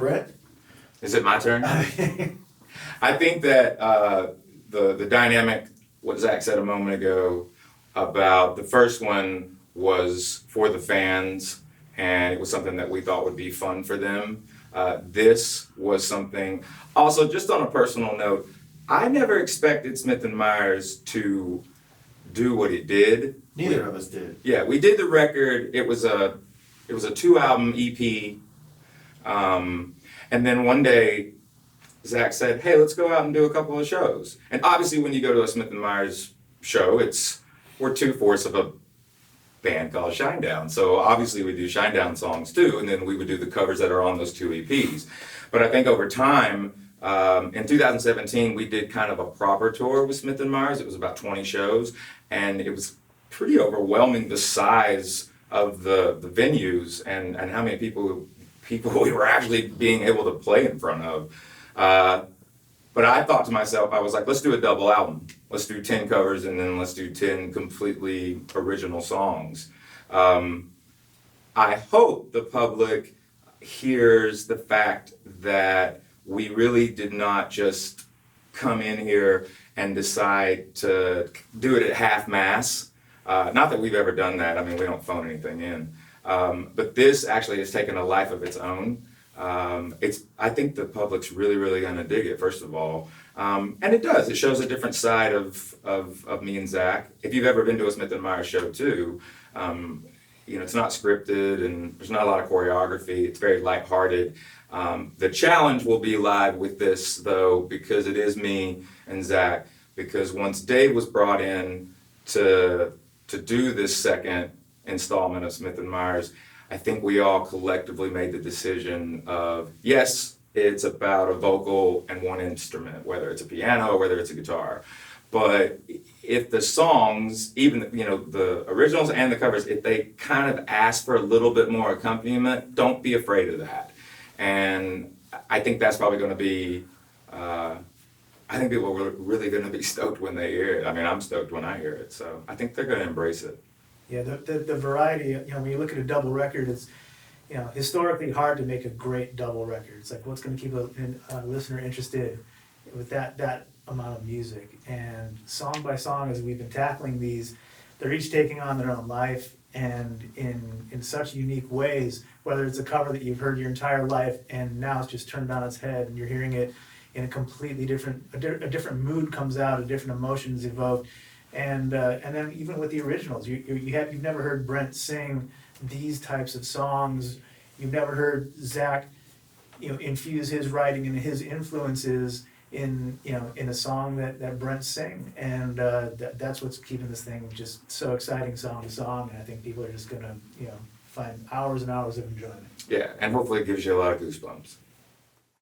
Brett? Is it my turn? I think that the dynamic, what Zach said a moment ago about the first one was for the fans, and it was something that we thought would be fun for them. This was something, also just on a personal note, I never expected Smith and Myers to do what it did. Neither of us did. Yeah, we did the record. It was a 2-album EP. And then one day, Zach said, "Hey, let's go out and do a couple of shows." And obviously, when you go to a Smith and Myers show, we're 2/4 of a band called Shinedown. So obviously, we do Shinedown songs too, and then we would do the covers that are on those 2 EPs. But I think over time, in 2017, we did kind of a proper tour with Smith and Myers. It was about 20 shows, and it was pretty overwhelming, the size of the venues and how many people we were actually being able to play in front of. But I thought to myself, I was like, let's do a double album. Let's do 10 covers and then let's do 10 completely original songs. I hope the public hears the fact that we really did not just come in here and decide to do it at half-mass. Not that we've ever done that. I mean, we don't phone anything in. But this actually has taken a life of its own. I think the public's really, really going to dig it, first of all. And it does. It shows a different side of me and Zach. If you've ever been to a Smith and Myers show, too, it's not scripted and there's not a lot of choreography. It's very lighthearted. The challenge will be live with this, though, because it is me and Zach. Because once Dave was brought in to do this second installment of Smith and Myers, I think we all collectively made the decision of, yes, it's about a vocal and one instrument, whether it's a piano or whether it's a guitar. But if the songs, even the originals and the covers, if they kind of ask for a little bit more accompaniment, don't be afraid of that. And I think that's probably going to be, I think people are really going to be stoked when they hear it. I mean, I'm stoked when I hear it, so I think they're going to embrace it. Yeah, the variety, when you look at a double record, it's, historically hard to make a great double record. It's like, what's going to keep a listener interested with that amount of music? And song by song, as we've been tackling these, they're each taking on their own life and in such unique ways, whether it's a cover that you've heard your entire life and now it's just turned on its head and you're hearing it in a completely different, a different mood comes out, a different emotions evoked. And then even with the originals, you've never heard Brent sing these types of songs. You've never heard Zach, infuse his writing and his influences in a song that Brent sang. And that's what's keeping this thing just so exciting, song to song. And I think people are just gonna find hours and hours of enjoyment. Yeah, and hopefully it gives you a lot of goosebumps.